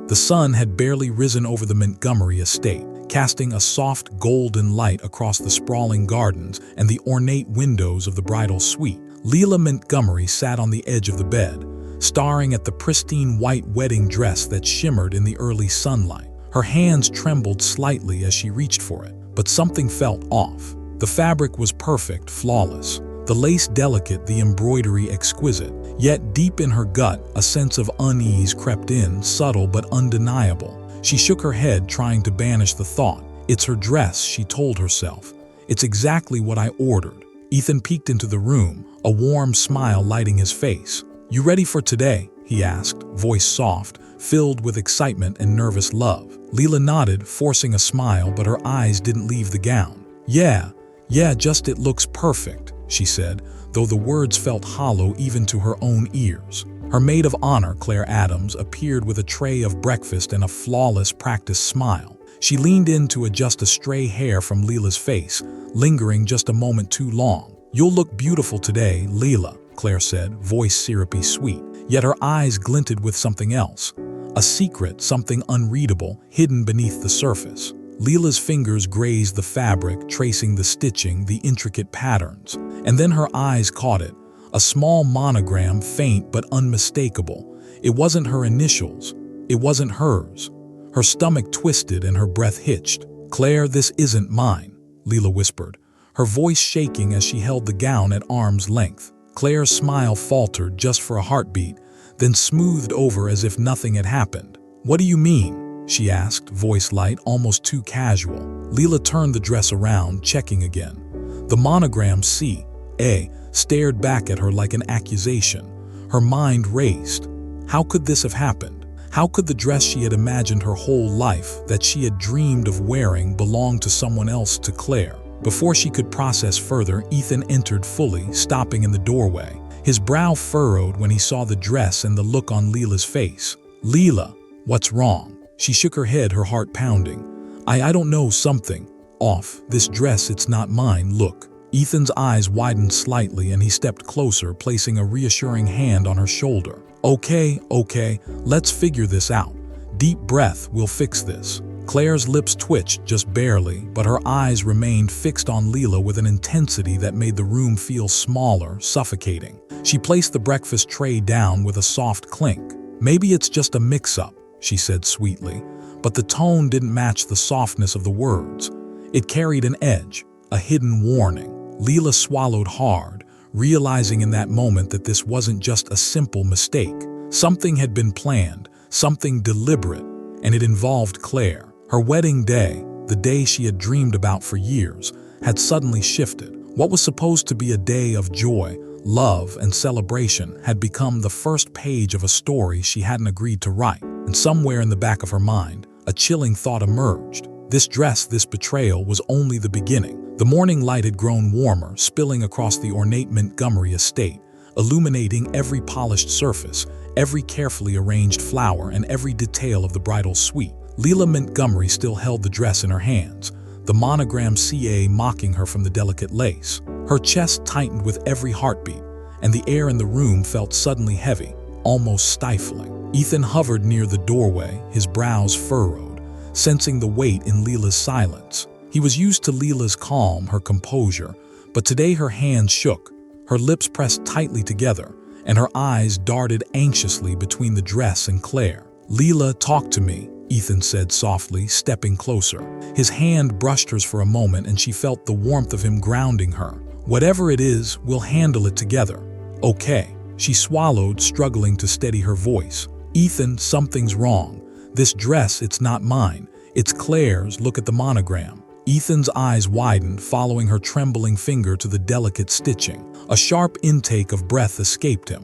The sun had barely risen over the Montgomery estate, casting a soft golden light across the sprawling gardens and the ornate windows of the bridal suite. Lila Montgomery sat on the edge of the bed, staring at the pristine white wedding dress that shimmered in the early sunlight. Her hands trembled slightly as she reached for it, but something felt off. The fabric was perfect, flawless. The lace delicate, the embroidery exquisite. Yet deep in her gut, a sense of unease crept in, subtle but undeniable. She shook her head, trying to banish the thought. It's her dress, she told herself. It's exactly what I ordered. Ethan peeked into the room, a warm smile lighting his face. "You ready for today?" he asked, voice soft, filled with excitement and nervous love. Lila nodded, forcing a smile, but her eyes didn't leave the gown. Yeah, just it looks perfect," she said, though the words felt hollow even to her own ears. Her maid of honor, Claire Adams, appeared with a tray of breakfast and a flawless, practiced smile. She leaned in to adjust a stray hair from Lila's face, lingering just a moment too long. "You'll look beautiful today, Lila," Claire said, voice syrupy sweet. Yet her eyes glinted with something else. A secret, something unreadable, hidden beneath the surface. Lila's fingers grazed the fabric, tracing the stitching, the intricate patterns. And then her eyes caught it. A small monogram, faint but unmistakable. It wasn't her initials. It wasn't hers. Her stomach twisted and her breath hitched. "Claire, this isn't mine," Lila whispered, her voice shaking as she held the gown at arm's length. Claire's smile faltered just for a heartbeat, then smoothed over as if nothing had happened. "What do you mean?" she asked, voice light, almost too casual. Lila turned the dress around, checking again. The monogram C.A. stared back at her like an accusation. Her mind raced. How could this have happened? How could the dress she had imagined her whole life, that she had dreamed of wearing, belong to someone else, to Claire? Before she could process further, Ethan entered fully, stopping in the doorway. His brow furrowed when he saw the dress and the look on Lila's face. "Lila, what's wrong?" She shook her head, her heart pounding. I don't know, something off. This dress, it's not mine, look." Ethan's eyes widened slightly and he stepped closer, placing a reassuring hand on her shoulder. Okay, let's figure this out. Deep breath, we'll fix this." Claire's lips twitched just barely, but her eyes remained fixed on Lila with an intensity that made the room feel smaller, suffocating. She placed the breakfast tray down with a soft clink. "Maybe it's just a mix-up," she said sweetly, but the tone didn't match the softness of the words. It carried an edge, a hidden warning. Lila swallowed hard, realizing in that moment that this wasn't just a simple mistake. Something had been planned, something deliberate, and it involved Claire. Her wedding day, the day she had dreamed about for years, had suddenly shifted. What was supposed to be a day of joy, love, and celebration had become the first page of a story she hadn't agreed to write. And somewhere in the back of her mind, a chilling thought emerged. This dress, this betrayal, was only the beginning. The morning light had grown warmer, spilling across the ornate Montgomery estate, illuminating every polished surface, every carefully arranged flower, and every detail of the bridal suite. Lila Montgomery still held the dress in her hands, the monogram CA mocking her from the delicate lace. Her chest tightened with every heartbeat, and the air in the room felt suddenly heavy, almost stifling. Ethan hovered near the doorway, his brows furrowed, sensing the weight in Lila's silence. He was used to Lila's calm, her composure, but today her hands shook, her lips pressed tightly together, and her eyes darted anxiously between the dress and Claire. "Lila, talk to me," Ethan said softly, stepping closer. His hand brushed hers for a moment and she felt the warmth of him grounding her. "Whatever it is, we'll handle it together." "Okay." She swallowed, struggling to steady her voice. "Ethan, something's wrong. This dress, it's not mine. It's Claire's. Look at the monogram." Ethan's eyes widened, following her trembling finger to the delicate stitching. A sharp intake of breath escaped him.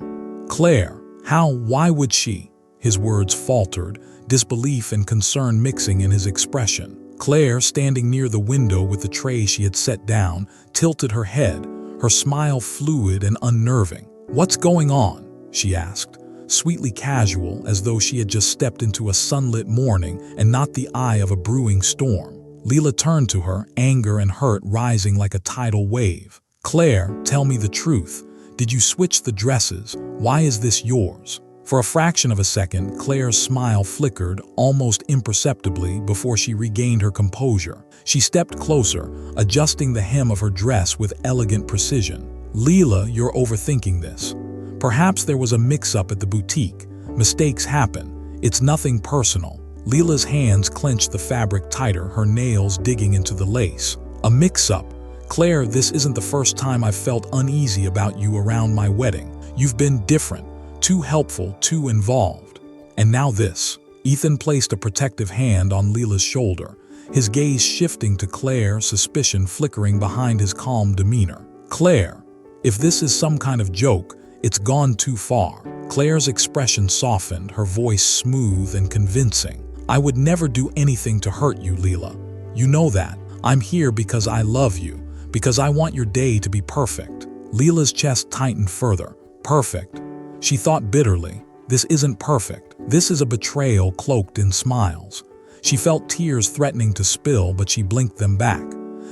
"Claire, why would she?" His words faltered, disbelief and concern mixing in his expression. Claire, standing near the window with the tray she had set down, tilted her head, her smile fluid and unnerving. "What's going on?" she asked, sweetly casual, as though she had just stepped into a sunlit morning and not the eye of a brewing storm. Lila turned to her, anger and hurt rising like a tidal wave. "Claire, tell me the truth. Did you switch the dresses? Why is this yours?" For a fraction of a second, Claire's smile flickered almost imperceptibly before she regained her composure. She stepped closer, adjusting the hem of her dress with elegant precision. "Lila, you're overthinking this. Perhaps there was a mix-up at the boutique. Mistakes happen. It's nothing personal." Lila's hands clenched the fabric tighter, her nails digging into the lace. "A mix-up? Claire, this isn't the first time I've felt uneasy about you around my wedding. You've been different, too helpful, too involved. And now this." Ethan placed a protective hand on Lila's shoulder, his gaze shifting to Claire, suspicion flickering behind his calm demeanor. "Claire, if this is some kind of joke, it's gone too far." Claire's expression softened, her voice smooth and convincing. "I would never do anything to hurt you, Lila. You know that. I'm here because I love you, because I want your day to be perfect." Lila's chest tightened further. "Perfect?" She thought bitterly. "This isn't perfect. This is a betrayal cloaked in smiles." She felt tears threatening to spill, but she blinked them back.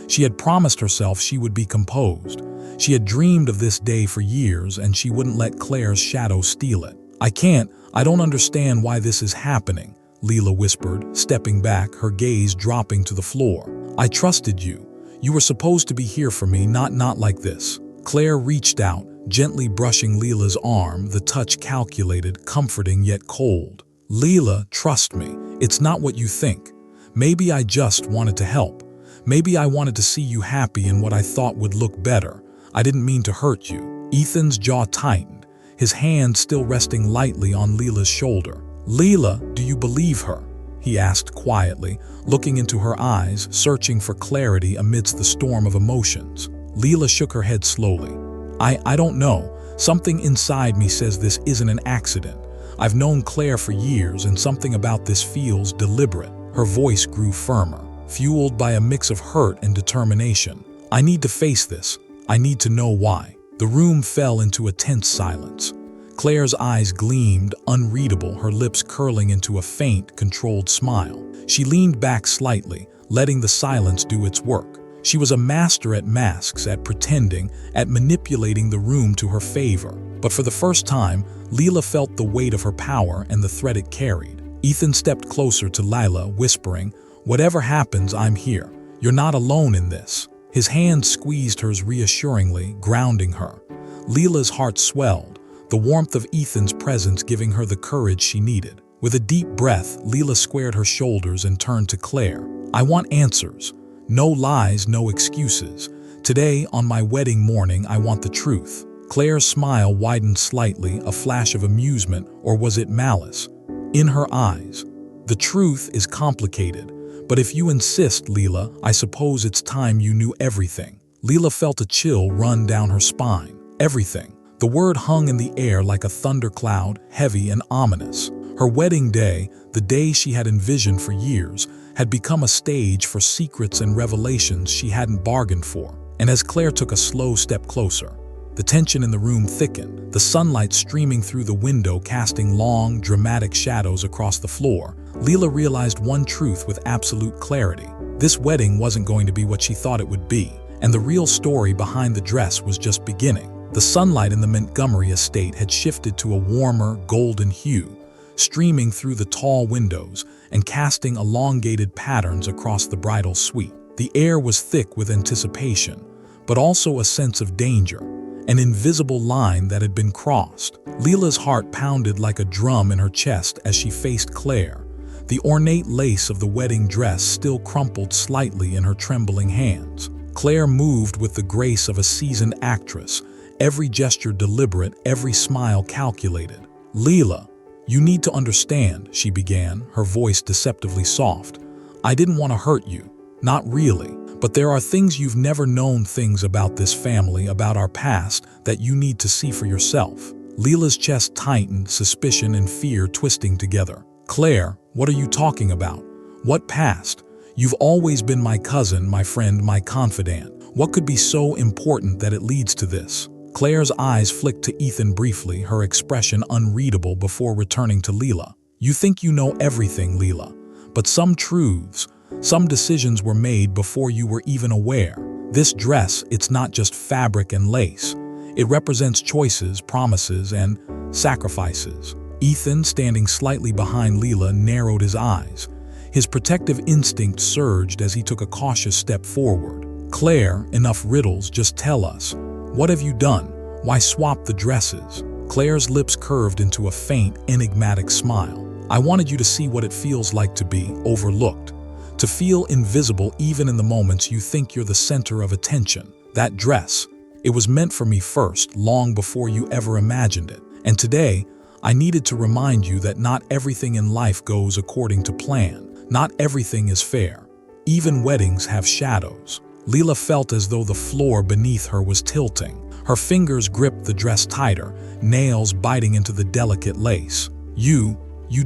She had promised herself she would be composed. She had dreamed of this day for years, and she wouldn't let Claire's shadow steal it. I don't understand why this is happening," Lila whispered, stepping back, her gaze dropping to the floor. "I trusted you. You were supposed to be here for me, not like this." Claire reached out, gently brushing Lila's arm, the touch calculated, comforting yet cold. "Lila, trust me. It's not what you think. Maybe I just wanted to help. Maybe I wanted to see you happy in what I thought would look better. I didn't mean to hurt you." Ethan's jaw tightened, his hand still resting lightly on Lila's shoulder. "Lila, do you believe her?" he asked quietly, looking into her eyes, searching for clarity amidst the storm of emotions. Lila shook her head slowly. I don't know. Something inside me says this isn't an accident. I've known Claire for years, and something about this feels deliberate." Her voice grew firmer, fueled by a mix of hurt and determination. "I need to face this. I need to know why." The room fell into a tense silence. Claire's eyes gleamed, unreadable, her lips curling into a faint, controlled smile. She leaned back slightly, letting the silence do its work. She was a master at masks, at pretending, at manipulating the room to her favor. But for the first time, Lila felt the weight of her power and the threat it carried. Ethan stepped closer to Lila, whispering, "Whatever happens, I'm here. You're not alone in this." His hand squeezed hers reassuringly, grounding her. Lila's heart swelled, the warmth of Ethan's presence giving her the courage she needed. With a deep breath, Lila squared her shoulders and turned to Claire. "I want answers. No lies, no excuses. Today, on my wedding morning, I want the truth." Claire's smile widened slightly, a flash of amusement, or was it malice, in her eyes. "The truth is complicated, but if you insist, Lila, I suppose it's time you knew everything." Lila felt a chill run down her spine. Everything. The word hung in the air like a thundercloud, heavy and ominous. Her wedding day, the day she had envisioned for years, had become a stage for secrets and revelations she hadn't bargained for. And as Claire took a slow step closer, the tension in the room thickened, the sunlight streaming through the window casting long, dramatic shadows across the floor. Lila realized one truth with absolute clarity. This wedding wasn't going to be what she thought it would be, and the real story behind the dress was just beginning. The sunlight in the Montgomery estate had shifted to a warmer, golden hue, streaming through the tall windows and casting elongated patterns across the bridal suite. The air was thick with anticipation, but also a sense of danger, an invisible line that had been crossed. Lila's heart pounded like a drum in her chest as she faced Claire, the ornate lace of the wedding dress still crumpled slightly in her trembling hands. Claire moved with the grace of a seasoned actress, every gesture deliberate, every smile calculated. "Lila, you need to understand," she began, her voice deceptively soft. "I didn't want to hurt you. Not really. But there are things you've never known, things about this family, about our past, that you need to see for yourself." Lila's chest tightened, suspicion and fear twisting together. "Claire, what are you talking about? What past? You've always been my cousin, my friend, my confidant. What could be so important that it leads to this?" Claire's eyes flicked to Ethan briefly, her expression unreadable before returning to Lila. "You think you know everything, Lila, but some truths, some decisions were made before you were even aware. This dress, it's not just fabric and lace. It represents choices, promises, and sacrifices." Ethan, standing slightly behind Lila, narrowed his eyes. His protective instinct surged as he took a cautious step forward. "Claire, enough riddles, just tell us. What have you done? Why swap the dresses?" Claire's lips curved into a faint, enigmatic smile. "I wanted you to see what it feels like to be overlooked. To feel invisible even in the moments you think you're the center of attention. That dress, it was meant for me first, long before you ever imagined it. And today, I needed to remind you that not everything in life goes according to plan. Not everything is fair. Even weddings have shadows." Lila felt as though the floor beneath her was tilting. Her fingers gripped the dress tighter, nails biting into the delicate lace. You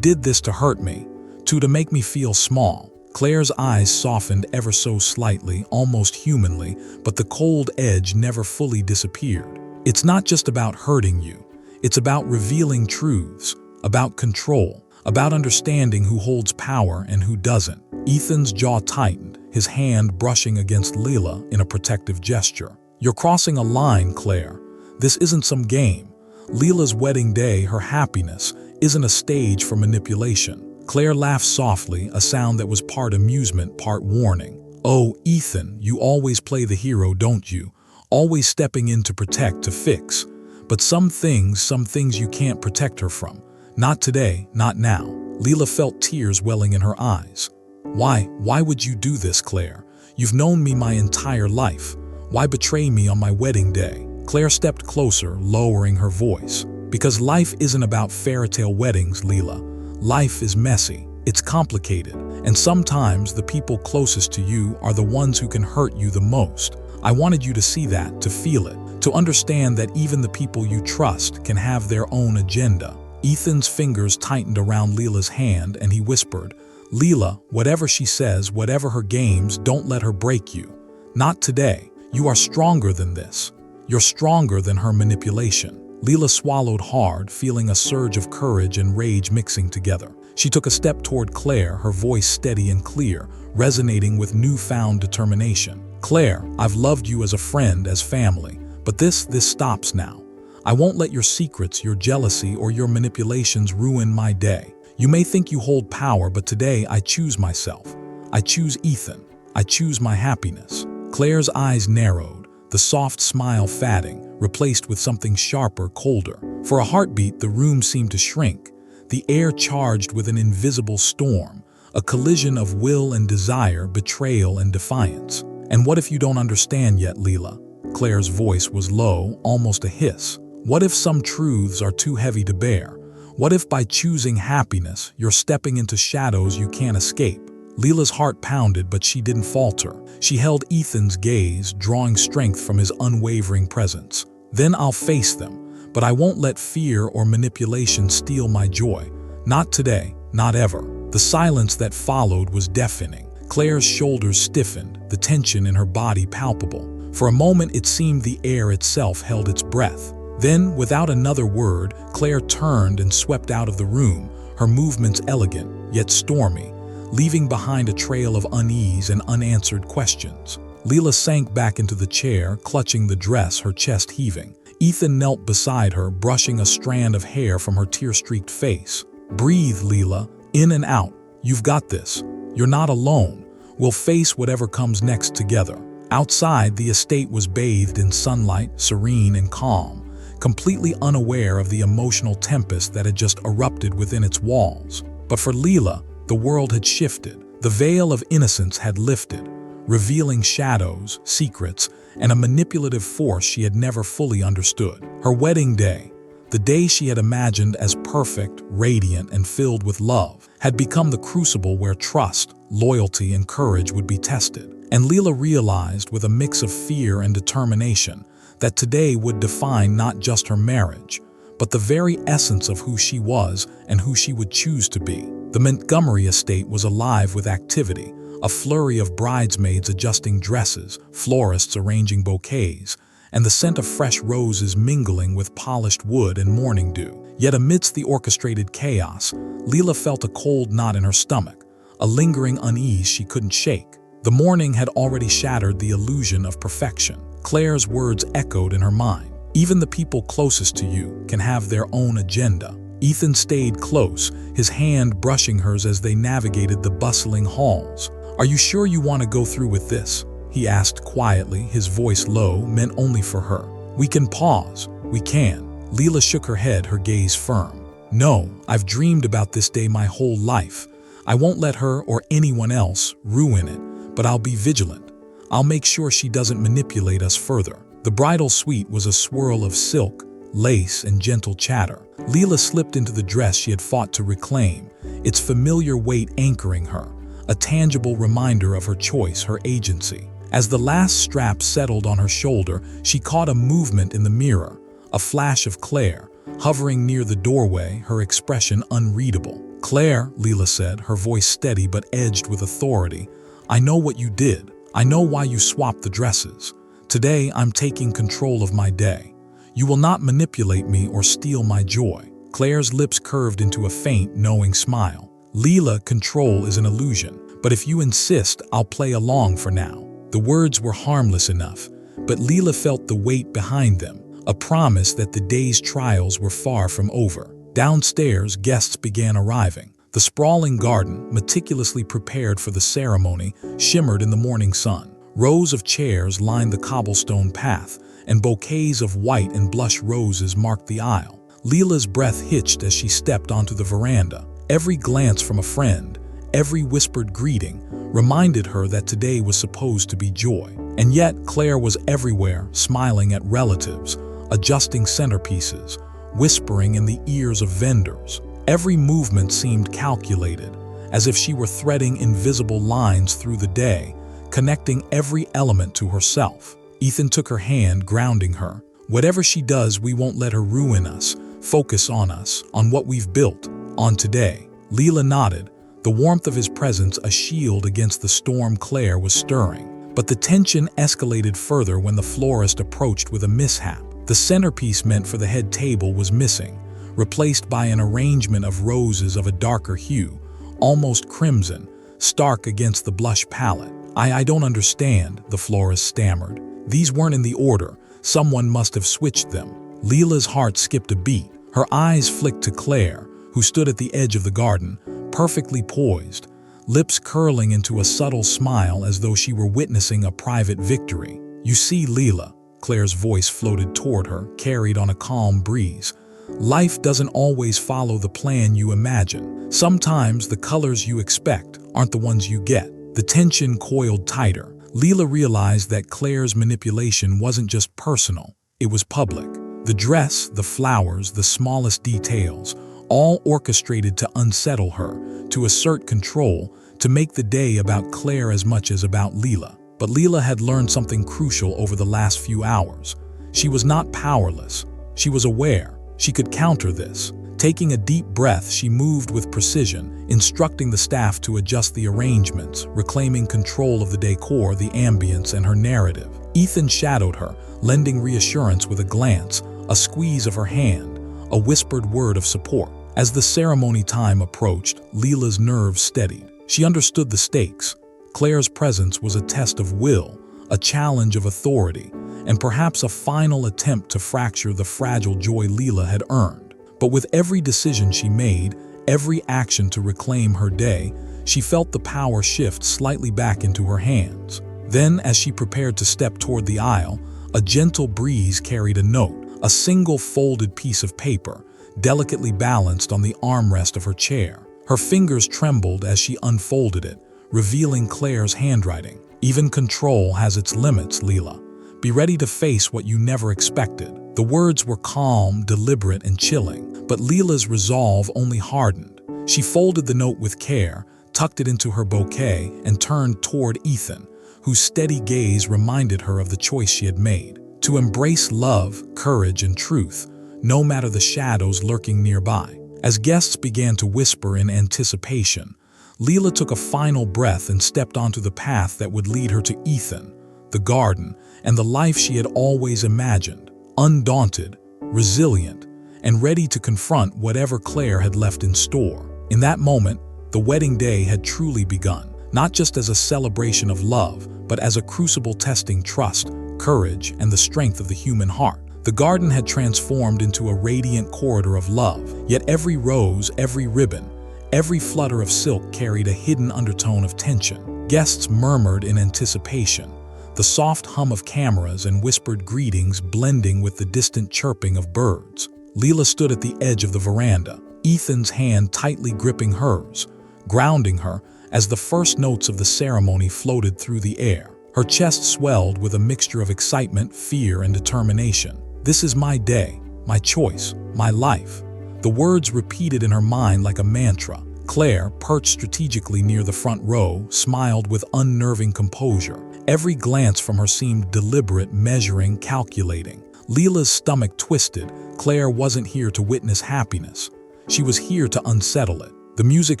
did this to hurt me, to make me feel small." Claire's eyes softened ever so slightly, almost humanly, but the cold edge never fully disappeared. "It's not just about hurting you. It's about revealing truths, about control, about understanding who holds power and who doesn't." Ethan's jaw tightened, his hand brushing against Lila in a protective gesture. "You're crossing a line, Claire. This isn't some game. Lila's wedding day, her happiness, isn't a stage for manipulation." Claire laughed softly, a sound that was part amusement, part warning. "Oh, Ethan, you always play the hero, don't you? Always stepping in to protect, to fix. But some things you can't protect her from. Not today, not now." Lila felt tears welling in her eyes. Why would you do this, Claire? You've known me my entire life. Why betray me on my wedding day?" Claire stepped closer, lowering her voice. "Because life isn't about fairytale weddings, Lila. Life is messy, it's complicated, and sometimes the people closest to you are the ones who can hurt you the most. I wanted you to see that, to feel it, to understand that even the people you trust can have their own agenda." Ethan's fingers tightened around Lila's hand and he whispered, "Lila, whatever she says, whatever her games, don't let her break you. Not today. You are stronger than this. You're stronger than her manipulation." Lila swallowed hard, feeling a surge of courage and rage mixing together. She took a step toward Claire, her voice steady and clear, resonating with newfound determination. "Claire, I've loved you as a friend, as family, but this stops now. I won't let your secrets, your jealousy, or your manipulations ruin my day. You may think you hold power, but today I choose myself. I choose Ethan. I choose my happiness." Claire's eyes narrowed, the soft smile fading, replaced with something sharper, colder. For a heartbeat, the room seemed to shrink, the air charged with an invisible storm, a collision of will and desire, betrayal and defiance. "And what if you don't understand yet, Lila?" Claire's voice was low, almost a hiss. "What if some truths are too heavy to bear? What if by choosing happiness, you're stepping into shadows you can't escape?" Lila's heart pounded, but she didn't falter. She held Ethan's gaze, drawing strength from his unwavering presence. "Then I'll face them, but I won't let fear or manipulation steal my joy. Not today, not ever." The silence that followed was deafening. Claire's shoulders stiffened, the tension in her body palpable. For a moment it seemed the air itself held its breath. Then, without another word, Claire turned and swept out of the room, her movements elegant, yet stormy, leaving behind a trail of unease and unanswered questions. Lila sank back into the chair, clutching the dress, her chest heaving. Ethan knelt beside her, brushing a strand of hair from her tear-streaked face. "Breathe, Lila, in and out. You've got this. You're not alone. We'll face whatever comes next together." Outside, the estate was bathed in sunlight, serene and calm, completely unaware of the emotional tempest that had just erupted within its walls. But for Lila, the world had shifted. The veil of innocence had lifted, revealing shadows, secrets, and a manipulative force she had never fully understood. Her wedding day, the day she had imagined as perfect, radiant, and filled with love, had become the crucible where trust, loyalty, and courage would be tested. And Lila realized, with a mix of fear and determination, that today would define not just her marriage, but the very essence of who she was and who she would choose to be. The Montgomery estate was alive with activity, a flurry of bridesmaids adjusting dresses, florists arranging bouquets, and the scent of fresh roses mingling with polished wood and morning dew. Yet amidst the orchestrated chaos, Lila felt a cold knot in her stomach, a lingering unease she couldn't shake. The morning had already shattered the illusion of perfection. Claire's words echoed in her mind. "Even the people closest to you can have their own agenda." Ethan stayed close, his hand brushing hers as they navigated the bustling halls. "Are you sure you want to go through with this?" he asked quietly, his voice low, meant only for her. "We can pause. We can." Lila shook her head, her gaze firm. "No, I've dreamed about this day my whole life. I won't let her or anyone else ruin it, but I'll be vigilant. I'll make sure she doesn't manipulate us further." The bridal suite was a swirl of silk, lace, and gentle chatter. Lila slipped into the dress she had fought to reclaim, its familiar weight anchoring her, a tangible reminder of her choice, her agency. As the last strap settled on her shoulder, she caught a movement in the mirror, a flash of Claire, hovering near the doorway, her expression unreadable. "Claire," Lila said, her voice steady but edged with authority, "I know what you did. I know why you swapped the dresses. Today, I'm taking control of my day. You will not manipulate me or steal my joy." Claire's lips curved into a faint, knowing smile. "Lila, control is an illusion, but if you insist, I'll play along for now." The words were harmless enough, but Lila felt the weight behind them, a promise that the day's trials were far from over. Downstairs, guests began arriving. The sprawling garden, meticulously prepared for the ceremony, shimmered in the morning sun. Rows of chairs lined the cobblestone path, and bouquets of white and blush roses marked the aisle. Lila's breath hitched as she stepped onto the veranda. Every glance from a friend, every whispered greeting, reminded her that today was supposed to be joy. And yet, Claire was everywhere, smiling at relatives, adjusting centerpieces, whispering in the ears of vendors. Every movement seemed calculated, as if she were threading invisible lines through the day, connecting every element to herself. Ethan took her hand, grounding her. "Whatever she does, we won't let her ruin us. Focus on us, on what we've built, on today." Lila nodded, the warmth of his presence a shield against the storm Claire was stirring. But the tension escalated further when the florist approached with a mishap. The centerpiece meant for the head table was missing, replaced by an arrangement of roses of a darker hue, almost crimson, stark against the blush palette. I don't understand," the florist stammered. "These weren't in the order. Someone must have switched them." Lila's heart skipped a beat. Her eyes flicked to Claire, who stood at the edge of the garden, perfectly poised, lips curling into a subtle smile as though she were witnessing a private victory. "You see, Lila," Claire's voice floated toward her, carried on a calm breeze. "Life doesn't always follow the plan you imagine. Sometimes the colors you expect aren't the ones you get." The tension coiled tighter. Lila realized that Claire's manipulation wasn't just personal, it was public. The dress, the flowers, the smallest details, all orchestrated to unsettle her, to assert control, to make the day about Claire as much as about Lila. But Lila had learned something crucial over the last few hours. She was not powerless. She was aware. She could counter this. Taking a deep breath, she moved with precision, instructing the staff to adjust the arrangements, reclaiming control of the decor, the ambience, and her narrative. Ethan shadowed her, lending reassurance with a glance, a squeeze of her hand, a whispered word of support. As the ceremony time approached, Lila's nerves steadied. She understood the stakes. Claire's presence was a test of will, a challenge of authority, and perhaps a final attempt to fracture the fragile joy Lila had earned. But with every decision she made, every action to reclaim her day, she felt the power shift slightly back into her hands. Then, as she prepared to step toward the aisle, a gentle breeze carried a note, a single folded piece of paper, delicately balanced on the armrest of her chair. Her fingers trembled as she unfolded it, revealing Claire's handwriting. "Even control has its limits, Lila. Be ready to face what you never expected." The words were calm, deliberate, and chilling, but Lila's resolve only hardened. She folded the note with care, tucked it into her bouquet, and turned toward Ethan, whose steady gaze reminded her of the choice she had made. To embrace love, courage, and truth, no matter the shadows lurking nearby. As guests began to whisper in anticipation, Lila took a final breath and stepped onto the path that would lead her to Ethan, the garden, and the life she had always imagined. Undaunted, resilient, and ready to confront whatever Claire had left in store. In that moment, the wedding day had truly begun, not just as a celebration of love, but as a crucible testing trust, courage, and the strength of the human heart. The garden had transformed into a radiant corridor of love, yet every rose, every ribbon, every flutter of silk carried a hidden undertone of tension. Guests murmured in anticipation, the soft hum of cameras and whispered greetings blending with the distant chirping of birds. Lila stood at the edge of the veranda, Ethan's hand tightly gripping hers, grounding her as the first notes of the ceremony floated through the air. Her chest swelled with a mixture of excitement, fear, and determination. "This is my day, my choice, my life." The words repeated in her mind like a mantra. Claire, perched strategically near the front row, smiled with unnerving composure. Every glance from her seemed deliberate, measuring, calculating. Lila's stomach twisted. Claire wasn't here to witness happiness. She was here to unsettle it. The music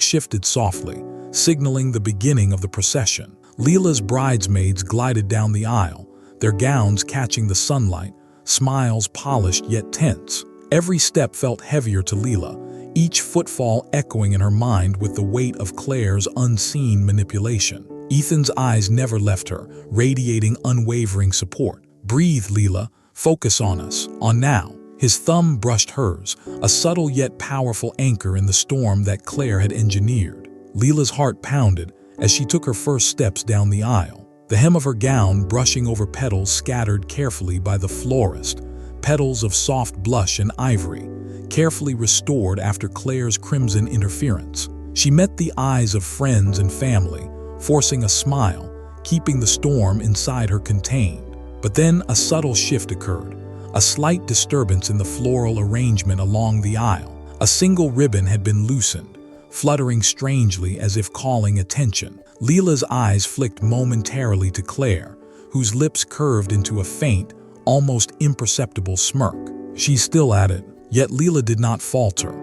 shifted softly, signaling the beginning of the procession. Lila's bridesmaids glided down the aisle, their gowns catching the sunlight, smiles polished yet tense. Every step felt heavier to Lila, each footfall echoing in her mind with the weight of Claire's unseen manipulation. Ethan's eyes never left her, radiating unwavering support. "Breathe, Lila. Focus on us, on now." His thumb brushed hers, a subtle yet powerful anchor in the storm that Claire had engineered. Lila's heart pounded as she took her first steps down the aisle, the hem of her gown brushing over petals scattered carefully by the florist, petals of soft blush and ivory, carefully restored after Claire's crimson interference. She met the eyes of friends and family, forcing a smile, keeping the storm inside her contained. But then a subtle shift occurred, a slight disturbance in the floral arrangement along the aisle. A single ribbon had been loosened, fluttering strangely as if calling attention. Lila's eyes flicked momentarily to Claire, whose lips curved into a faint, almost imperceptible smirk. "She's still at it." Yet Lila did not falter.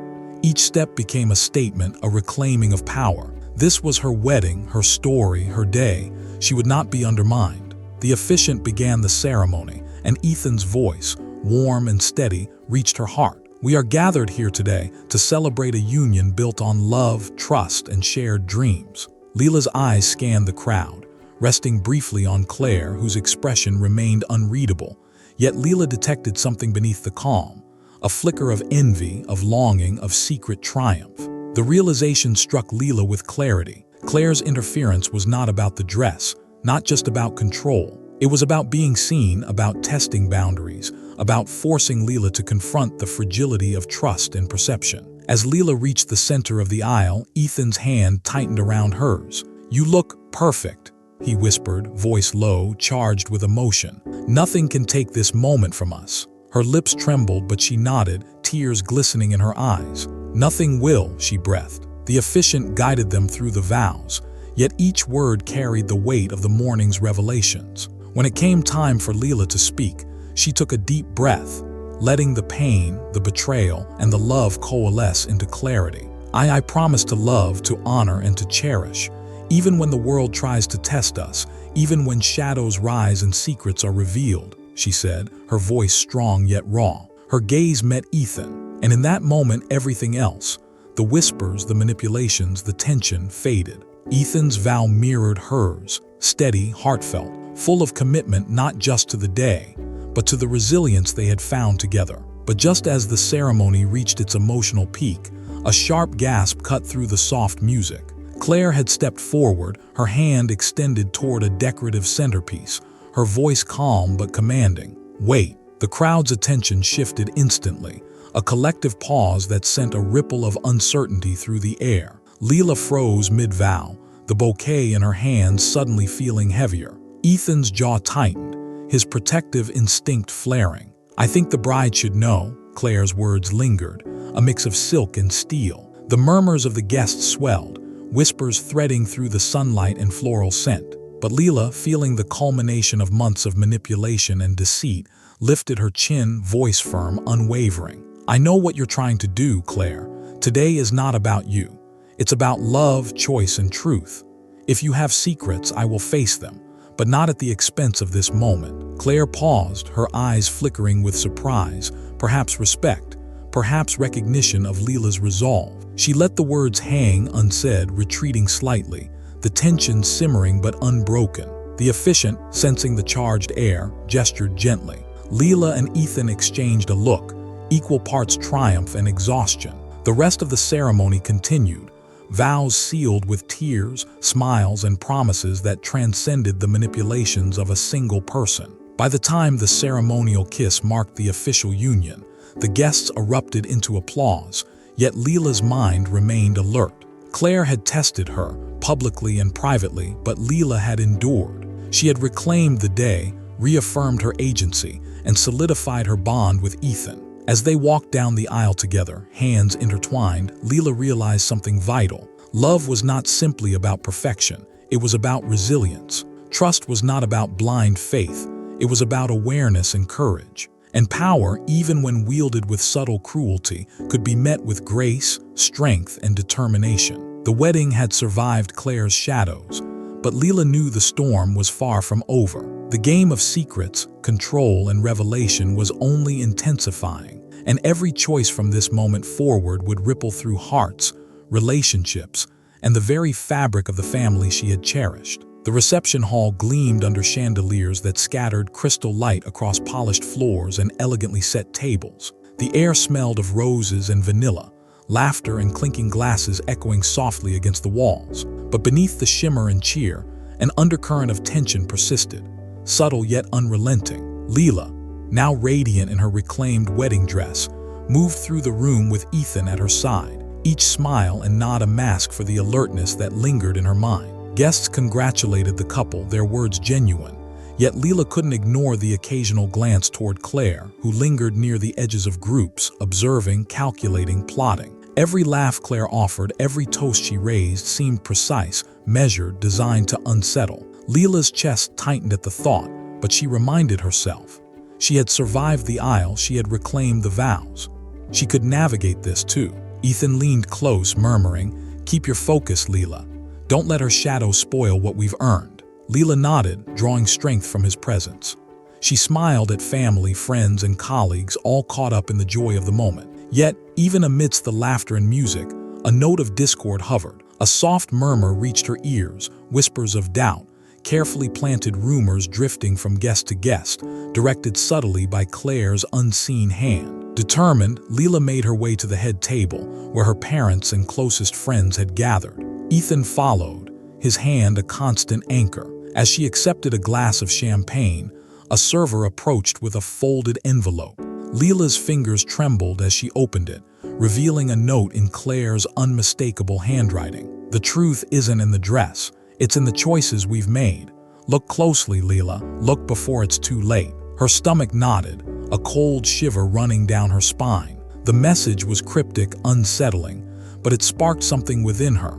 Each step became a statement, a reclaiming of power. This was her wedding, her story, her day. She would not be undermined. The officiant began the ceremony, and Ethan's voice, warm and steady, reached her heart. "We are gathered here today to celebrate a union built on love, trust, and shared dreams." Lila's eyes scanned the crowd, resting briefly on Claire, whose expression remained unreadable. Yet Lila detected something beneath the calm, a flicker of envy, of longing, of secret triumph. The realization struck Lila with clarity. Claire's interference was not about the dress, not just about control. It was about being seen, about testing boundaries, about forcing Lila to confront the fragility of trust and perception. As Lila reached the center of the aisle, Ethan's hand tightened around hers. "You look perfect," he whispered, voice low, charged with emotion. "Nothing can take this moment from us." Her lips trembled, but she nodded, tears glistening in her eyes. "Nothing will," she breathed. The officiant guided them through the vows, yet each word carried the weight of the morning's revelations. When it came time for Lila to speak, she took a deep breath, letting the pain, the betrayal, and the love coalesce into clarity. I promise to love, to honor, and to cherish, even when the world tries to test us, even when shadows rise and secrets are revealed," she said, her voice strong yet raw. Her gaze met Ethan, and in that moment everything else, the whispers, the manipulations, the tension, faded. Ethan's vow mirrored hers, steady, heartfelt, full of commitment not just to the day, but to the resilience they had found together. But just as the ceremony reached its emotional peak, a sharp gasp cut through the soft music. Claire had stepped forward, her hand extended toward a decorative centerpiece, her voice calm but commanding. "Wait." The crowd's attention shifted instantly, a collective pause that sent a ripple of uncertainty through the air. Lila froze mid-vow, the bouquet in her hands suddenly feeling heavier. Ethan's jaw tightened, his protective instinct flaring. "I think the bride should know," Claire's words lingered, a mix of silk and steel. The murmurs of the guests swelled, whispers threading through the sunlight and floral scent. But Lila, feeling the culmination of months of manipulation and deceit, lifted her chin, voice firm, unwavering. "I know what you're trying to do, Claire. Today is not about you. It's about love, choice, and truth. If you have secrets, I will face them, but not at the expense of this moment." Claire paused, her eyes flickering with surprise, perhaps respect, perhaps recognition of Lila's resolve. She let the words hang unsaid, retreating slightly, the tension simmering but unbroken. The officiant, sensing the charged air, gestured gently. Lila and Ethan exchanged a look, equal parts triumph and exhaustion. The rest of the ceremony continued, vows sealed with tears, smiles, and promises that transcended the manipulations of a single person. By the time the ceremonial kiss marked the official union, the guests erupted into applause, yet Lila's mind remained alert. Claire had tested her, publicly and privately, but Lila had endured. She had reclaimed the day, reaffirmed her agency, and solidified her bond with Ethan. As they walked down the aisle together, hands intertwined, Lila realized something vital. Love was not simply about perfection, it was about resilience. Trust was not about blind faith, it was about awareness and courage. And power, even when wielded with subtle cruelty, could be met with grace, strength, and determination. The wedding had survived Claire's shadows, but Lila knew the storm was far from over. The game of secrets, control, and revelation was only intensifying, and every choice from this moment forward would ripple through hearts, relationships, and the very fabric of the family she had cherished. The reception hall gleamed under chandeliers that scattered crystal light across polished floors and elegantly set tables. The air smelled of roses and vanilla, laughter and clinking glasses echoing softly against the walls. But beneath the shimmer and cheer, an undercurrent of tension persisted, subtle yet unrelenting. Lila, now radiant in her reclaimed wedding dress, moved through the room with Ethan at her side, each smile and nod a mask for the alertness that lingered in her mind. Guests congratulated the couple, their words genuine, yet Lila couldn't ignore the occasional glance toward Claire, who lingered near the edges of groups, observing, calculating, plotting. Every laugh Claire offered, every toast she raised seemed precise, measured, designed to unsettle. Lila's chest tightened at the thought, but she reminded herself. She had survived the aisle, she had reclaimed the vows. She could navigate this too. Ethan leaned close, murmuring, "Keep your focus, Lila. Don't let her shadow spoil what we've earned." Lila nodded, drawing strength from his presence. She smiled at family, friends, and colleagues, all caught up in the joy of the moment. Yet, even amidst the laughter and music, a note of discord hovered. A soft murmur reached her ears, whispers of doubt, carefully planted rumors drifting from guest to guest, directed subtly by Claire's unseen hand. Determined, Lila made her way to the head table, where her parents and closest friends had gathered. Ethan followed, his hand a constant anchor. As she accepted a glass of champagne, a server approached with a folded envelope. Lila's fingers trembled as she opened it, revealing a note in Claire's unmistakable handwriting. "The truth isn't in the dress, it's in the choices we've made. Look closely, Lila, look before it's too late." Her stomach knotted, a cold shiver running down her spine. The message was cryptic, unsettling, but it sparked something within her,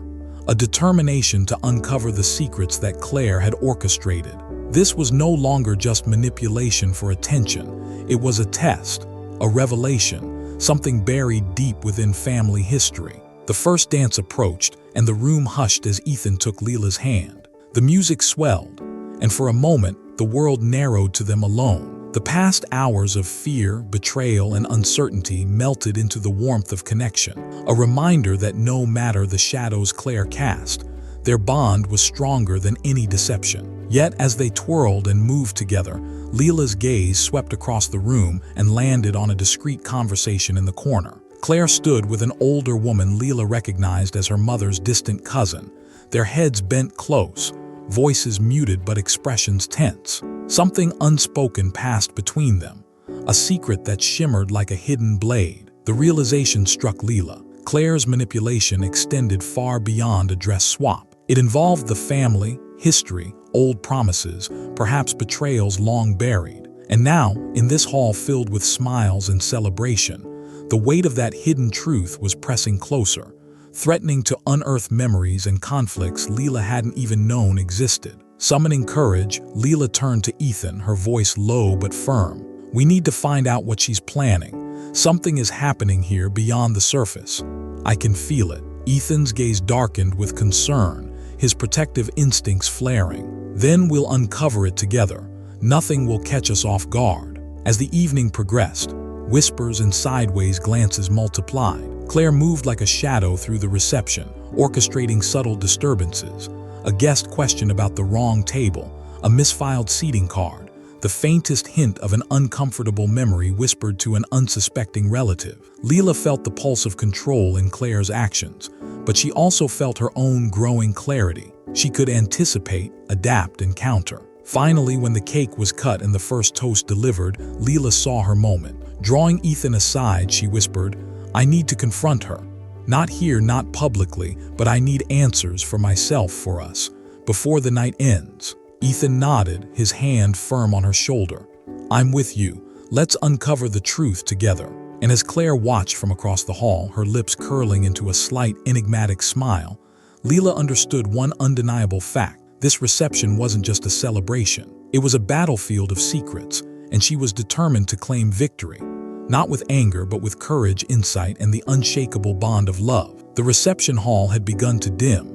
a determination to uncover the secrets that Claire had orchestrated. This was no longer just manipulation for attention. It was a test, a revelation, something buried deep within family history. The first dance approached, and the room hushed as Ethan took Lila's hand. The music swelled, and for a moment, the world narrowed to them alone. The past hours of fear, betrayal, and uncertainty melted into the warmth of connection, a reminder that no matter the shadows Claire cast, their bond was stronger than any deception. Yet, as they twirled and moved together, Lila's gaze swept across the room and landed on a discreet conversation in the corner. Claire stood with an older woman Lila recognized as her mother's distant cousin, their heads bent close, voices muted but expressions tense. Something unspoken passed between them, a secret that shimmered like a hidden blade. The realization struck Lila. Claire's manipulation extended far beyond a dress swap. It involved the family, history, old promises, perhaps betrayals long buried. And now, in this hall filled with smiles and celebration, the weight of that hidden truth was pressing closer, threatening to unearth memories and conflicts Lila hadn't even known existed. Summoning courage, Lila turned to Ethan, her voice low but firm. "We need to find out what she's planning. Something is happening here beyond the surface. I can feel it." Ethan's gaze darkened with concern, his protective instincts flaring. "Then we'll uncover it together. Nothing will catch us off guard." As the evening progressed, whispers and sideways glances multiplied. Claire moved like a shadow through the reception, orchestrating subtle disturbances. A guest question about the wrong table, a misfiled seating card, the faintest hint of an uncomfortable memory whispered to an unsuspecting relative. Lila felt the pulse of control in Claire's actions, but she also felt her own growing clarity. She could anticipate, adapt, and counter. Finally, when the cake was cut and the first toast delivered, Lila saw her moment. Drawing Ethan aside, she whispered, "I need to confront her. Not here, not publicly, but I need answers for myself, for us, before the night ends." Ethan nodded, his hand firm on her shoulder. "I'm with you. Let's uncover the truth together." And as Claire watched from across the hall, her lips curling into a slight, enigmatic smile, Lila understood one undeniable fact. This reception wasn't just a celebration. It was a battlefield of secrets, and she was determined to claim victory. Not with anger, but with courage, insight, and the unshakable bond of love. The reception hall had begun to dim,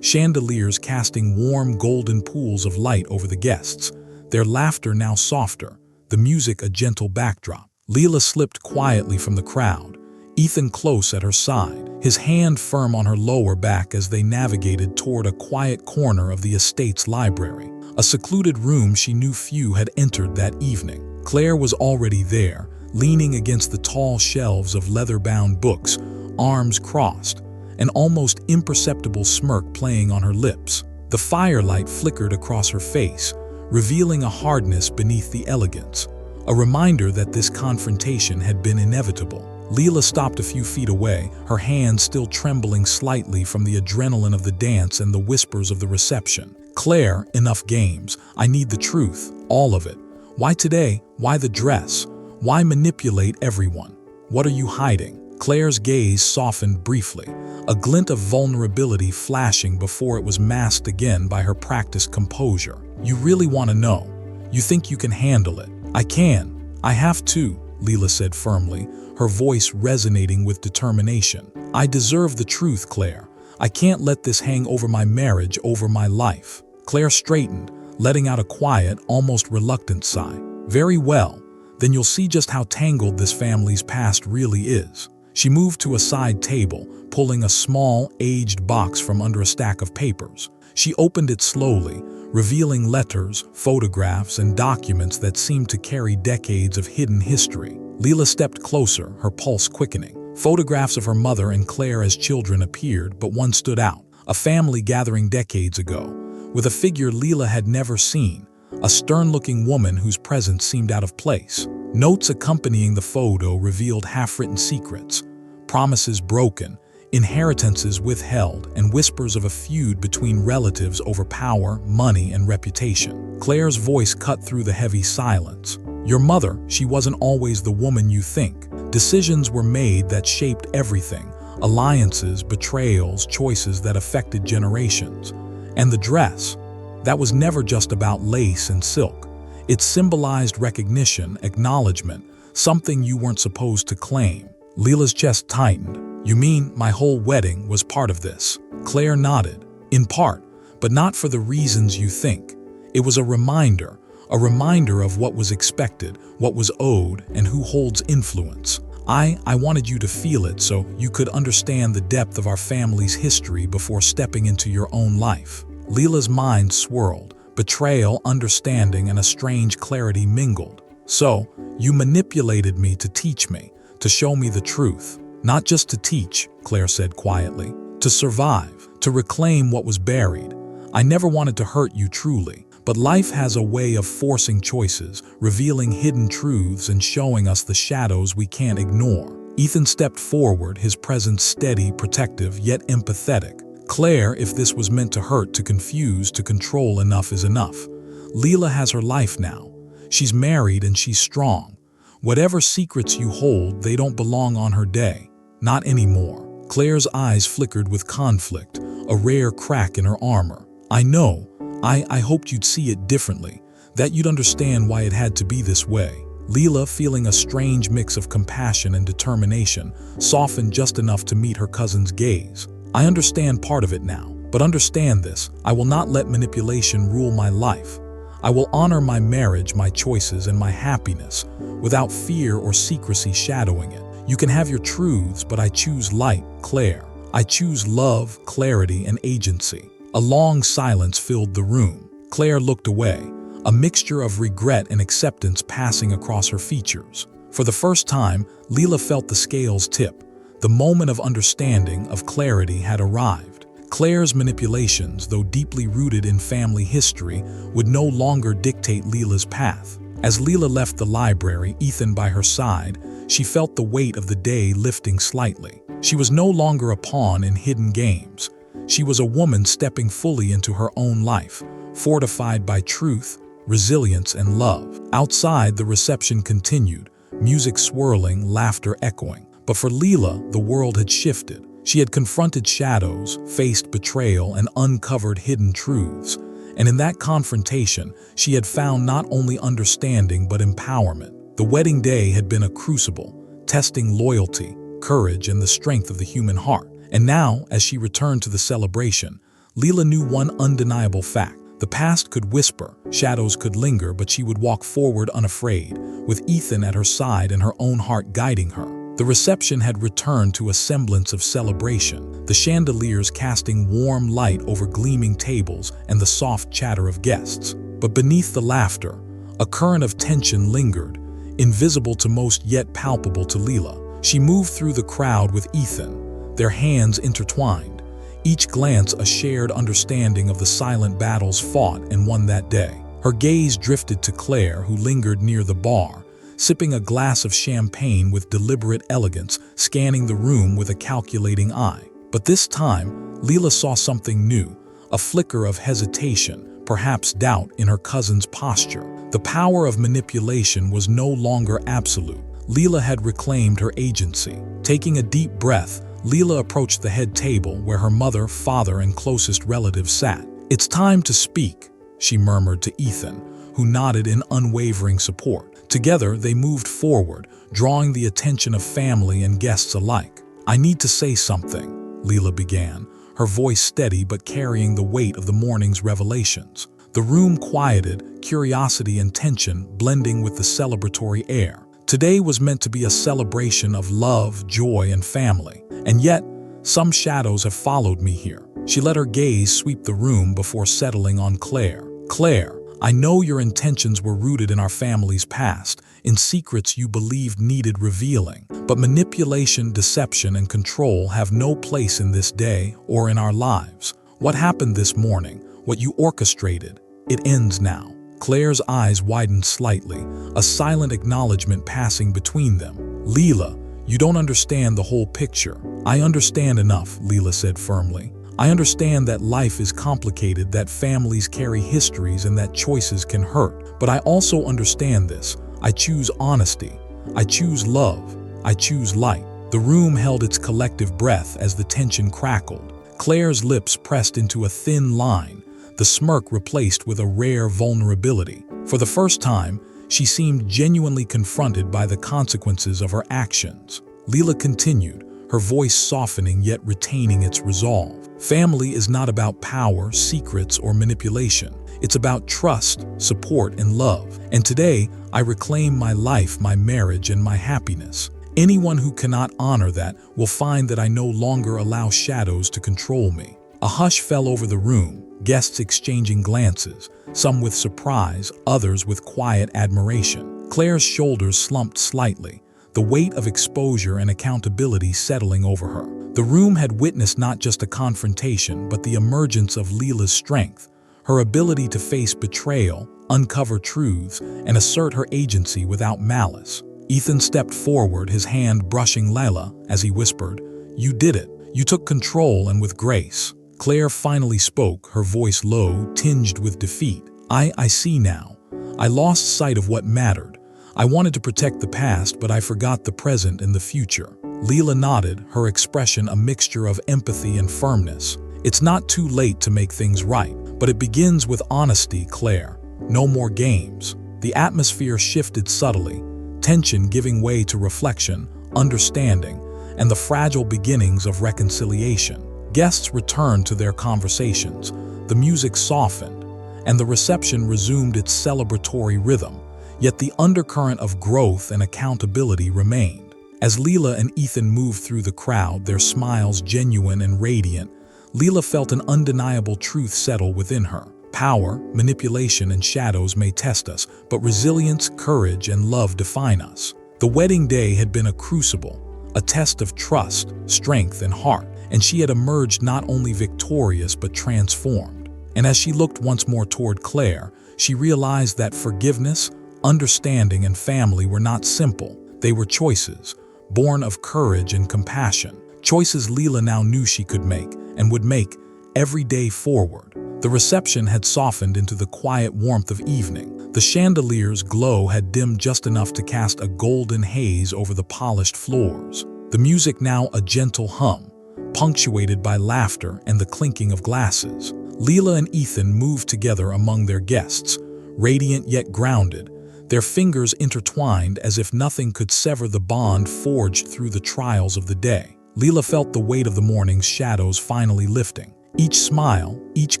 chandeliers casting warm golden pools of light over the guests, their laughter now softer, the music a gentle backdrop. Lila slipped quietly from the crowd, Ethan close at her side, his hand firm on her lower back as they navigated toward a quiet corner of the estate's library, a secluded room she knew few had entered that evening. Claire was already there, leaning against the tall shelves of leather-bound books, arms crossed, an almost imperceptible smirk playing on her lips. The firelight flickered across her face, revealing a hardness beneath the elegance, a reminder that this confrontation had been inevitable. Lila stopped a few feet away, her hands still trembling slightly from the adrenaline of the dance and the whispers of the reception. "Claire, enough games. I need the truth, all of it. Why today? Why the dress? Why manipulate everyone? What are you hiding?" Claire's gaze softened briefly, a glint of vulnerability flashing before it was masked again by her practiced composure. "You really want to know? You think you can handle it?" "I can. I have to," Lila said firmly, her voice resonating with determination. "I deserve the truth, Claire. I can't let this hang over my marriage, over my life." Claire straightened, letting out a quiet, almost reluctant sigh. "Very well. Then you'll see just how tangled this family's past really is." She moved to a side table, pulling a small, aged box from under a stack of papers. She opened it slowly, revealing letters, photographs, and documents that seemed to carry decades of hidden history. Lila stepped closer, her pulse quickening. Photographs of her mother and Claire as children appeared, but one stood out. A family gathering decades ago, with a figure Lila had never seen, a stern-looking woman whose presence seemed out of place. Notes accompanying the photo revealed half-written secrets, promises broken, inheritances withheld, and whispers of a feud between relatives over power, money, and reputation. Claire's voice cut through the heavy silence. "Your mother, she wasn't always the woman you think. Decisions were made that shaped everything, alliances, betrayals, choices that affected generations. And the dress, that was never just about lace and silk. It symbolized recognition, acknowledgement, something you weren't supposed to claim." Lila's chest tightened. "You mean my whole wedding was part of this?" Claire nodded. "In part, but not for the reasons you think. It was a reminder of what was expected, what was owed, and who holds influence. I wanted you to feel it so you could understand the depth of our family's history before stepping into your own life." Lila's mind swirled. Betrayal, understanding, and a strange clarity mingled. "So, you manipulated me to teach me, to show me the truth." "Not just to teach," Claire said quietly. "To survive, to reclaim what was buried. I never wanted to hurt you truly, but life has a way of forcing choices, revealing hidden truths and showing us the shadows we can't ignore." Ethan stepped forward, his presence steady, protective, yet empathetic. "Claire, if this was meant to hurt, to confuse, to control, enough is enough. Lila has her life now. She's married and she's strong. Whatever secrets you hold, they don't belong on her day. Not anymore." Claire's eyes flickered with conflict, a rare crack in her armor. "I know. I hoped you'd see it differently, that you'd understand why it had to be this way." Lila, feeling a strange mix of compassion and determination, softened just enough to meet her cousin's gaze. "I understand part of it now, but understand this, I will not let manipulation rule my life. I will honor my marriage, my choices, and my happiness, without fear or secrecy shadowing it. You can have your truths, but I choose light, Claire. I choose love, clarity, and agency." A long silence filled the room. Claire looked away, a mixture of regret and acceptance passing across her features. For the first time, Lila felt the scales tip. The moment of understanding, of clarity, had arrived. Claire's manipulations, though deeply rooted in family history, would no longer dictate Lila's path. As Lila left the library, Ethan by her side, she felt the weight of the day lifting slightly. She was no longer a pawn in hidden games. She was a woman stepping fully into her own life, fortified by truth, resilience, and love. Outside, the reception continued, music swirling, laughter echoing. But for Lila, the world had shifted. She had confronted shadows, faced betrayal, and uncovered hidden truths. And in that confrontation, she had found not only understanding but empowerment. The wedding day had been a crucible, testing loyalty, courage, and the strength of the human heart. And now, as she returned to the celebration, Lila knew one undeniable fact. The past could whisper, shadows could linger, but she would walk forward unafraid, with Ethan at her side and her own heart guiding her. The reception had returned to a semblance of celebration, the chandeliers casting warm light over gleaming tables and the soft chatter of guests. But beneath the laughter, a current of tension lingered, invisible to most yet palpable to Lila. She moved through the crowd with Ethan, their hands intertwined, each glance a shared understanding of the silent battles fought and won that day. Her gaze drifted to Claire, who lingered near the bar, sipping a glass of champagne with deliberate elegance, scanning the room with a calculating eye. But this time, Lila saw something new, a flicker of hesitation, perhaps doubt in her cousin's posture. The power of manipulation was no longer absolute. Lila had reclaimed her agency. Taking a deep breath, Lila approached the head table where her mother, father, and closest relatives sat. "It's time to speak," she murmured to Ethan, who nodded in unwavering support. Together, they moved forward, drawing the attention of family and guests alike. "I need to say something," Lila began, her voice steady but carrying the weight of the morning's revelations. The room quieted, curiosity and tension blending with the celebratory air. Today was meant to be a celebration of love, joy, and family. And yet, some shadows have followed me here. She let her gaze sweep the room before settling on Claire. "Claire, I know your intentions were rooted in our family's past, in secrets you believed needed revealing. But manipulation, deception, and control have no place in this day or in our lives. What happened this morning, what you orchestrated, it ends now." Claire's eyes widened slightly, a silent acknowledgement passing between them. "Lila, you don't understand the whole picture." "I understand enough," Lila said firmly. "I understand that life is complicated, that families carry histories, and that choices can hurt. But I also understand this. I choose honesty. I choose love. I choose light." The room held its collective breath as the tension crackled. Claire's lips pressed into a thin line, the smirk replaced with a rare vulnerability. For the first time, she seemed genuinely confronted by the consequences of her actions. Lila continued, her voice softening yet retaining its resolve. "Family is not about power, secrets, or manipulation. It's about trust, support, and love. And today, I reclaim my life, my marriage, and my happiness. Anyone who cannot honor that will find that I no longer allow shadows to control me." A hush fell over the room, guests exchanging glances, some with surprise, others with quiet admiration. Claire's shoulders slumped slightly, the weight of exposure and accountability settling over her. The room had witnessed not just a confrontation, but the emergence of Lila's strength, her ability to face betrayal, uncover truths, and assert her agency without malice. Ethan stepped forward, his hand brushing Lila as he whispered, "You did it. You took control, and with grace." Claire finally spoke, her voice low, tinged with defeat. I see now. I lost sight of what mattered. I wanted to protect the past, but I forgot the present and the future." Lila nodded, her expression a mixture of empathy and firmness. "It's not too late to make things right, but it begins with honesty, Claire. No more games." The atmosphere shifted subtly, tension giving way to reflection, understanding, and the fragile beginnings of reconciliation. Guests returned to their conversations, the music softened, and the reception resumed its celebratory rhythm, yet the undercurrent of growth and accountability remained. As Lila and Ethan moved through the crowd, their smiles genuine and radiant, Lila felt an undeniable truth settle within her. Power, manipulation, and shadows may test us, but resilience, courage, and love define us. The wedding day had been a crucible, a test of trust, strength, and heart, and she had emerged not only victorious but transformed. And as she looked once more toward Claire, she realized that forgiveness, understanding, and family were not simple. They were choices, born of courage and compassion. Choices Lila now knew she could make, and would make, every day forward. The reception had softened into the quiet warmth of evening. The chandelier's glow had dimmed just enough to cast a golden haze over the polished floors. The music now a gentle hum, punctuated by laughter and the clinking of glasses. Lila and Ethan moved together among their guests, radiant yet grounded, their fingers intertwined as if nothing could sever the bond forged through the trials of the day. Lila felt the weight of the morning's shadows finally lifting. Each smile, each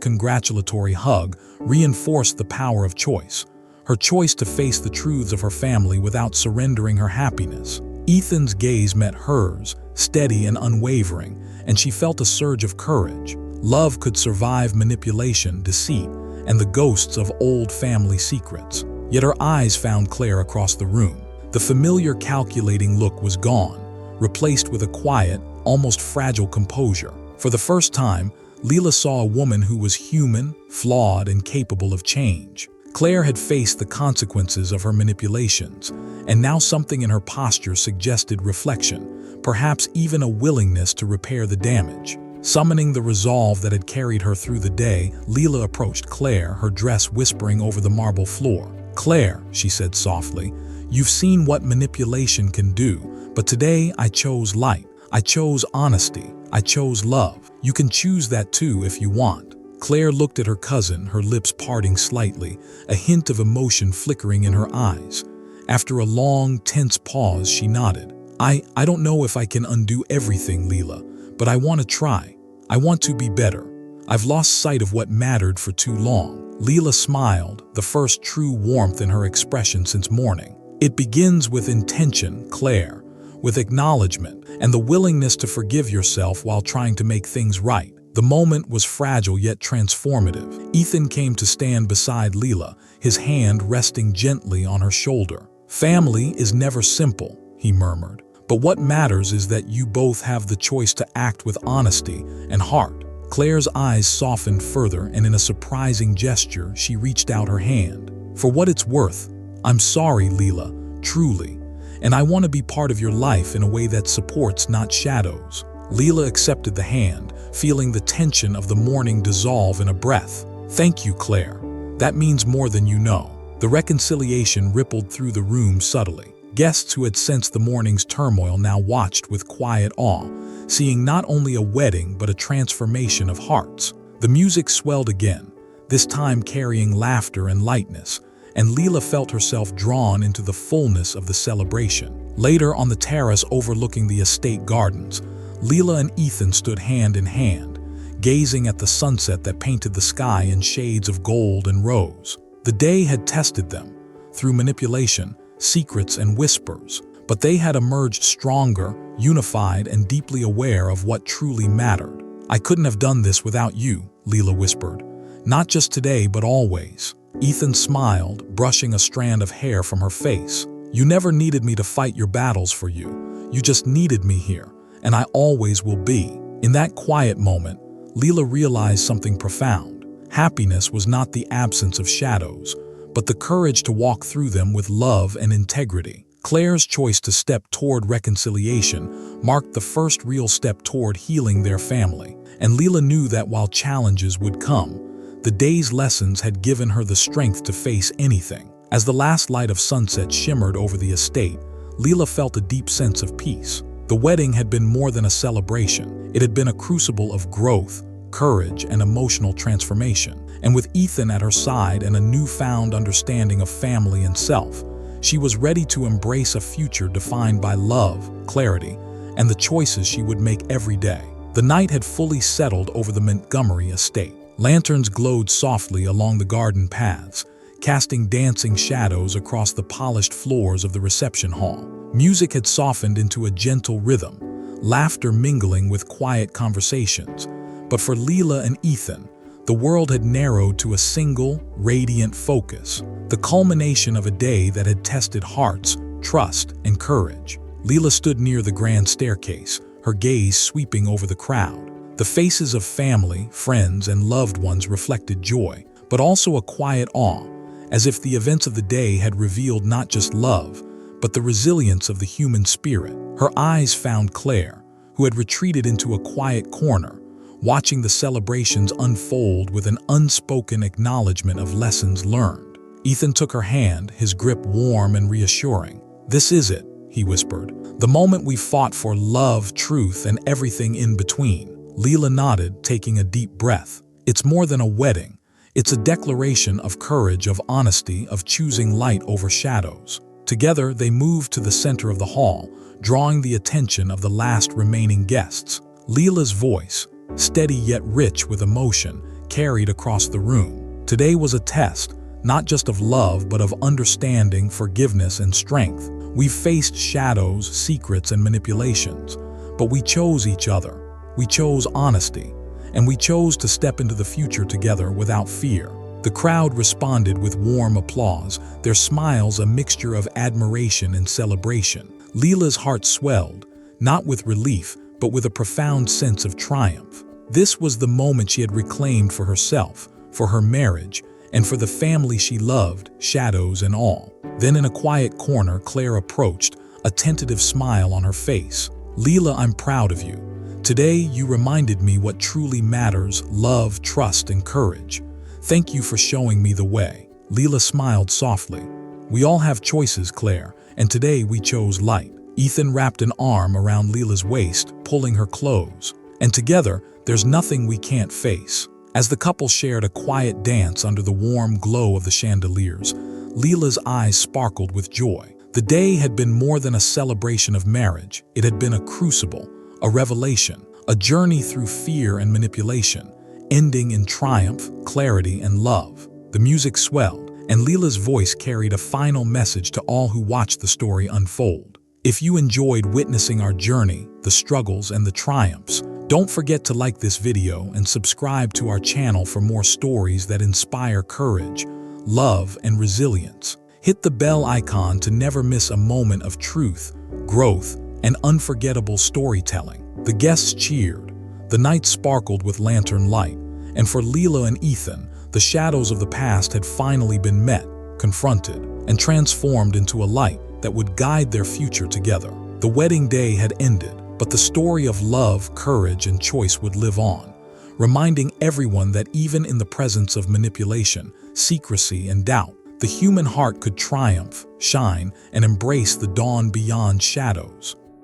congratulatory hug reinforced the power of choice, her choice to face the truths of her family without surrendering her happiness. Ethan's gaze met hers, steady and unwavering, and she felt a surge of courage. Love could survive manipulation, deceit, and the ghosts of old family secrets. Yet her eyes found Claire across the room. The familiar calculating look was gone, replaced with a quiet, almost fragile composure. For the first time, Lila saw a woman who was human, flawed, and capable of change. Claire had faced the consequences of her manipulations, and now something in her posture suggested reflection, perhaps even a willingness to repair the damage. Summoning the resolve that had carried her through the day, Lila approached Claire, her dress whispering over the marble floor. "Claire," she said softly, "you've seen what manipulation can do, but today I chose light. I chose honesty. I chose love. You can choose that too if you want." Claire looked at her cousin, her lips parting slightly, a hint of emotion flickering in her eyes. After a long, tense pause, she nodded. I don't know if I can undo everything, Lila, but I want to try. I want to be better. I've lost sight of what mattered for too long." Lila smiled, the first true warmth in her expression since morning. "It begins with intention, Claire, with acknowledgement, and the willingness to forgive yourself while trying to make things right." The moment was fragile yet transformative. Ethan came to stand beside Lila, his hand resting gently on her shoulder. "Family is never simple," he murmured, "but what matters is that you both have the choice to act with honesty and heart." Claire's eyes softened further, and in a surprising gesture, she reached out her hand. "For what it's worth, I'm sorry, Lila, truly, and I want to be part of your life in a way that supports, not shadows." Lila accepted the hand, feeling the tension of the morning dissolve in a breath. "Thank you, Claire. That means more than you know." The reconciliation rippled through the room subtly. Guests who had sensed the morning's turmoil now watched with quiet awe, seeing not only a wedding but a transformation of hearts. The music swelled again, this time carrying laughter and lightness, and Lila felt herself drawn into the fullness of the celebration. Later, on the terrace overlooking the estate gardens, Lila and Ethan stood hand in hand, gazing at the sunset that painted the sky in shades of gold and rose. The day had tested them, through manipulation, secrets, and whispers, but they had emerged stronger, unified, and deeply aware of what truly mattered. "I couldn't have done this without you," Lila whispered. "Not just today, but always." Ethan smiled, brushing a strand of hair from her face. "You never needed me to fight your battles for you. You just needed me here, and I always will be." In that quiet moment, Lila realized something profound. Happiness was not the absence of shadows, but the courage to walk through them with love and integrity. Claire's choice to step toward reconciliation marked the first real step toward healing their family, and Lila knew that while challenges would come, the day's lessons had given her the strength to face anything. As the last light of sunset shimmered over the estate, Lila felt a deep sense of peace. The wedding had been more than a celebration. It had been a crucible of growth, courage, and emotional transformation. And with Ethan at her side and a newfound understanding of family and self, she was ready to embrace a future defined by love, clarity, and the choices she would make every day. The night had fully settled over the Montgomery estate. Lanterns glowed softly along the garden paths, casting dancing shadows across the polished floors of the reception hall. Music had softened into a gentle rhythm, laughter mingling with quiet conversations. But for Lila and Ethan, The world had narrowed to a single, radiant focus, the culmination of a day that had tested hearts, trust, and courage. Lila stood near the grand staircase, her gaze sweeping over the crowd. The faces of family, friends, and loved ones reflected joy, but also a quiet awe, as if the events of the day had revealed not just love, but the resilience of the human spirit. Her eyes found Claire, who had retreated into a quiet corner, watching the celebrations unfold with an unspoken acknowledgement of lessons learned. Ethan took her hand, his grip warm and reassuring. "This is it," he whispered. "The moment we fought for love, truth, and everything in between." Lila nodded, taking a deep breath. "It's more than a wedding. It's a declaration of courage, of honesty, of choosing light over shadows." Together, they moved to the center of the hall, drawing the attention of the last remaining guests. Lila's voice, steady yet rich with emotion, carried across the room. Today was a test, not just of love, but of understanding, forgiveness, and strength. We've faced shadows, secrets, and manipulations, but we chose each other. We chose honesty, and we chose to step into the future together without fear. The crowd responded with warm applause, their smiles a mixture of admiration and celebration. Lila's heart swelled, not with relief, but with a profound sense of triumph. This was the moment she had reclaimed for herself, for her marriage, and for the family she loved, shadows and all. Then in a quiet corner, Claire approached, a tentative smile on her face. "Lila, I'm proud of you. Today, you reminded me what truly matters: love, trust, and courage. Thank you for showing me the way." Lila smiled softly. "We all have choices, Claire, and today we chose light." Ethan wrapped an arm around Lila's waist, pulling her close. "And together, there's nothing we can't face." As the couple shared a quiet dance under the warm glow of the chandeliers, Lila's eyes sparkled with joy. The day had been more than a celebration of marriage. It had been a crucible, a revelation, a journey through fear and manipulation, ending in triumph, clarity, and love. The music swelled, and Lila's voice carried a final message to all who watched the story unfold. If you enjoyed witnessing our journey, the struggles, and the triumphs, don't forget to like this video and subscribe to our channel for more stories that inspire courage, love, and resilience. Hit the bell icon to never miss a moment of truth, growth, and unforgettable storytelling. The guests cheered, the night sparkled with lantern light, and for Lila and Ethan, the shadows of the past had finally been met, confronted, and transformed into a light that would guide their future together. The wedding day had ended, but the story of love, courage, and choice would live on, reminding everyone that even in the presence of manipulation, secrecy, and doubt, the human heart could triumph, shine, and embrace the dawn beyond shadows.